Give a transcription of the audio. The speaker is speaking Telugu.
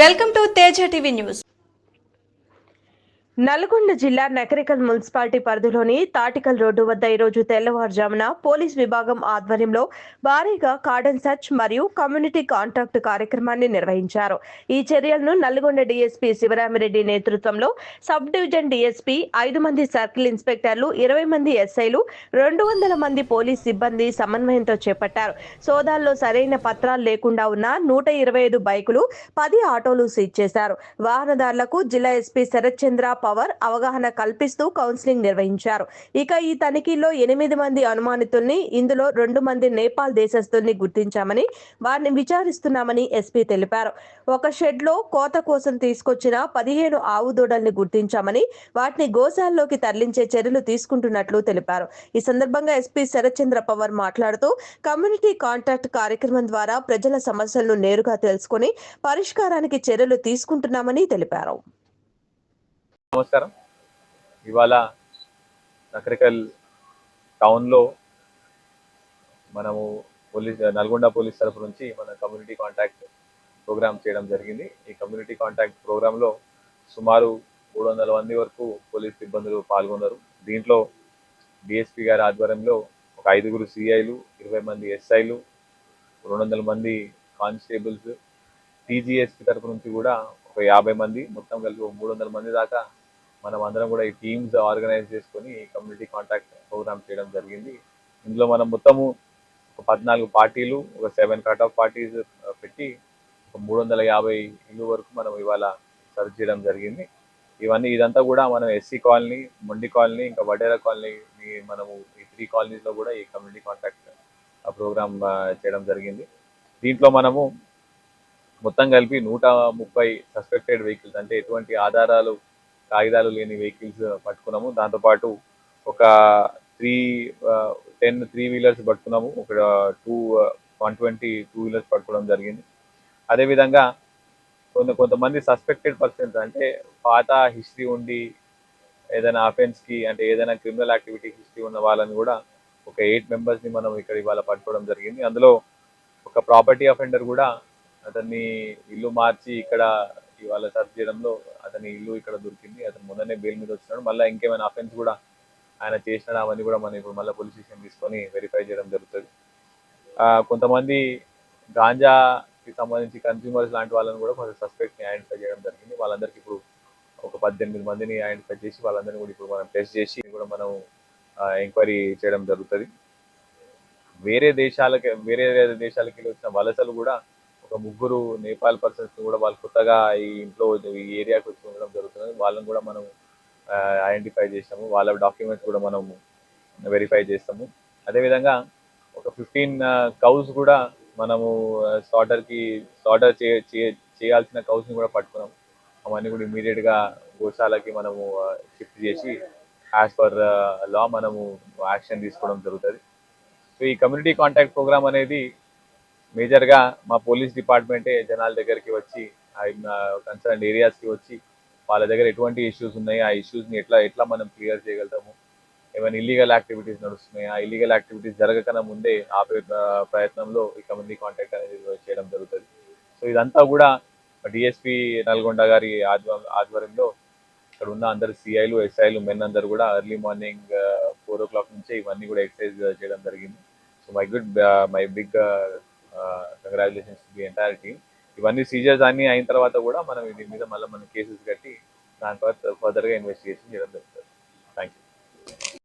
Welcome to Teja TV news. Nalgonda జిల్లా నకరికల్ మున్సిపాలిటీ పరిధిలోని తాటికల్ రోడ్డు వద్ద ఈరోజు తెల్లవారుజామున పోలీస్ విభాగం ఆధ్వర్యంలో భారీగా కార్డన్ సర్చ్ మరియు కమ్యూనిటీ కాంటాక్ట్ కార్యక్రమాన్ని నిర్వహించారు. ఈ చర్యలను నల్గొండ డీఎస్పీ శివరామిరెడ్డి నేతృత్వంలో సబ్ డివిజన్ డీఎస్పీ 5 మంది సర్కిల్ ఇన్స్పెక్టర్లు 20 మంది ఎస్ఐలు 200 మంది పోలీస్ సిబ్బంది సమన్వయంతో చేపట్టారు. సోదాల్లో సరైన పత్రాలు లేకుండా ఉన్న 125 బైకులు 10 ఆటోలు సీజ్ చేశారు. వాహనదారులకు జిల్లా ఎస్పీ శరత్ చంద్ర పవర్ అవగాహన కల్పిస్తూ కౌన్సిలింగ్ నిర్వహించారు. ఇక ఈ తనిఖీల్లో 8 మంది అనుమానితుల్ని, ఇందులో 2 మంది నేపాల్ దేశస్తుల్ని గుర్తించామని, వారిని విచారిస్తున్నామని ఎస్పీ తెలిపారు. ఒక షెడ్ లో కోత కోసం తీసుకొచ్చిన 15 ఆవు దూడల్ని గుర్తించామని, వాటిని గోశాలలోకి తరలించే చర్యలు తీసుకుంటున్నట్లు తెలిపారు. ఈ సందర్భంగా ఎస్పీ శరత్ చంద్ర పవర్ మాట్లాడుతూ కమ్యూనిటీ కాంటాక్ట్ కార్యక్రమం ద్వారా ప్రజల సమస్యలను నేరుగా తెలుసుకుని పరిష్కారానికి చర్యలు తీసుకుంటున్నామని తెలిపారు. నమస్కారం. ఇవాళ నకరికల్ టౌన్లో మనము నల్గొండ పోలీస్ తరఫు నుంచి మన కమ్యూనిటీ కాంటాక్ట్ ప్రోగ్రామ్ చేయడం జరిగింది. ఈ కమ్యూనిటీ కాంటాక్ట్ ప్రోగ్రాంలో సుమారు 300 మంది వరకు పోలీస్ సిబ్బందులు పాల్గొన్నారు. దీంట్లో డిఎస్పీ గారి ఆధ్వర్యంలో ఒక 5 సిఐలు, 20 మంది ఎస్ఐలు, 200 మంది కానిస్టేబుల్స్, టీజీఎస్పీ తరఫు నుంచి కూడా ఒక 50 మంది, మొత్తం కలిపి 300 మంది దాకా మనం అందరం కూడా ఈ టీమ్స్ ఆర్గనైజ్ చేసుకొని కమ్యూనిటీ కాంటాక్ట్ ప్రోగ్రామ్ చేయడం జరిగింది. ఇందులో మనం మొత్తము ఒక 14 పార్టీలు, ఒక 7 కట్ ఆఫ్ పార్టీస్ పెట్టి ఒక 350 ఇల్లు వరకు మనం ఇవాళ సర్చ్ చేయడం జరిగింది. ఇదంతా కూడా మనం ఎస్సీ కాలనీ, మొండి కాలనీ, ఇంకా వడేరా కాలనీ, మనము ఈ 3 కాలనీస్లో కూడా ఈ కమ్యూనిటీ కాంటాక్ట్ ప్రోగ్రామ్ చేయడం జరిగింది. దీంట్లో మనము మొత్తం కలిపి 130 సస్పెక్టెడ్ వెహికల్స్, అంటే ఎటువంటి ఆధారాలు కాగితాలు లేని వెహికల్స్ పట్టుకున్నాము. దాంతోపాటు ఒక 10 3-వీలర్స్ పట్టుకున్నాము, ఒక 120 2-వీలర్స్ పట్టుకోవడం జరిగింది. అదేవిధంగా కొంతమంది సస్పెక్టెడ్ పర్సన్స్, అంటే పాత హిస్టరీ ఉండి ఏదైనా అఫెన్స్కి, అంటే ఏదైనా క్రిమినల్ యాక్టివిటీ హిస్టరీ ఉన్న వాళ్ళని కూడా ఒక 8 మెంబర్స్ని మనం ఇక్కడ ఇవాళ పట్టుకోవడం జరిగింది. అందులో ఒక ప్రాపర్టీ అఫెండర్ కూడా అతన్ని ఇల్లు మార్చి ఇక్కడ ఇవాళ సర్చ్ చేయడంలో అతని ఇల్లు ఇక్కడ దొరికింది. అతను మొన్ననే బెయిల్ మీద వచ్చినాడు. మళ్ళీ ఇంకేమైనా అఫెన్స్ కూడా ఆయన చేసినాడు, అవన్నీ కూడా మనం ఇప్పుడు మళ్ళీ పోలీస్ స్టేషన్ తీసుకొని వెరిఫై చేయడం జరుగుతుంది. కొంతమంది గాంజాకి సంబంధించి కన్స్యూమర్స్ లాంటి వాళ్ళని కూడా కొంచెం సస్పెక్ట్ని ఐడెంటిఫై చేయడం జరిగింది. వాళ్ళందరికీ ఇప్పుడు ఒక 18 మందిని ఐడెంటిఫై చేసి వాళ్ళందరినీ కూడా ఇప్పుడు మనం టెస్ట్ చేసి కూడా మనం ఎంక్వైరీ చేయడం జరుగుతుంది. వేరే దేశాలకి వచ్చిన వలసలు కూడా ఒక 3 నేపాల్ పర్సన్స్ కూడా వాళ్ళు కొత్తగా ఈ ఇంట్లో ఈ ఏరియాకి వచ్చి ఉండడం జరుగుతుంది. వాళ్ళని కూడా మనం ఐడెంటిఫై చేస్తాము. వాళ్ళ డాక్యుమెంట్స్ కూడా మనం వెరిఫై చేస్తాము. అదేవిధంగా ఒక 15 కౌస్ కూడా మనము స్లాటర్ చేయాల్సిన కౌస్ని కూడా పట్టుకున్నాము. అవన్నీ కూడా ఇమీడియట్గా గోశాలకి మనము షిఫ్ట్ చేసి యాజ్ పర్ లా మనము యాక్షన్ తీసుకోవడం జరుగుతుంది. సో ఈ కమ్యూనిటీ కాంటాక్ట్ ప్రోగ్రామ్ అనేది మేజర్గా మా పోలీస్ డిపార్ట్మెంటే జనాల దగ్గరికి వచ్చి, కన్సర్న్ ఏరియాస్కి వచ్చి వాళ్ళ దగ్గర ఎటువంటి ఇష్యూస్ ఉన్నాయి, ఆ ఇష్యూస్ని ఎట్లా మనం క్లియర్ చేయగలుగుతాము, ఏమైనా ఇల్లీగల్ యాక్టివిటీస్ నడుస్తున్నాయి, ఆ ఇల్లీగల్ యాక్టివిటీస్ జరగకన్నా ముందే ఆపే ప్రయత్నంలో ఈ కమ్యూనిటీ కాంటాక్ట్ అనేది చేయడం జరుగుతుంది. సో ఇదంతా కూడా డిఎస్పీ నల్గొండ గారి ఆధ్వర్యంలో ఇక్కడ ఉన్న అందరు సిఐలు, ఎస్ఐలు, మెన్ అందరు కూడా ఎర్లీ మార్నింగ్ 4 o'clock నుంచే ఇవన్నీ కూడా ఎక్సర్సైజ్ చేయడం జరిగింది. So my big congratulations to the entire team. ఇవన్నీ సీజర్స్ అన్ని అయిన తర్వాత కూడా మనం దీని మీద మళ్ళీ మనం కేసెస్ కట్టి దాని తర్వాత ఫర్దర్గా ఇన్వెస్టిగేషన్ చేయడం జరుగుతుంది.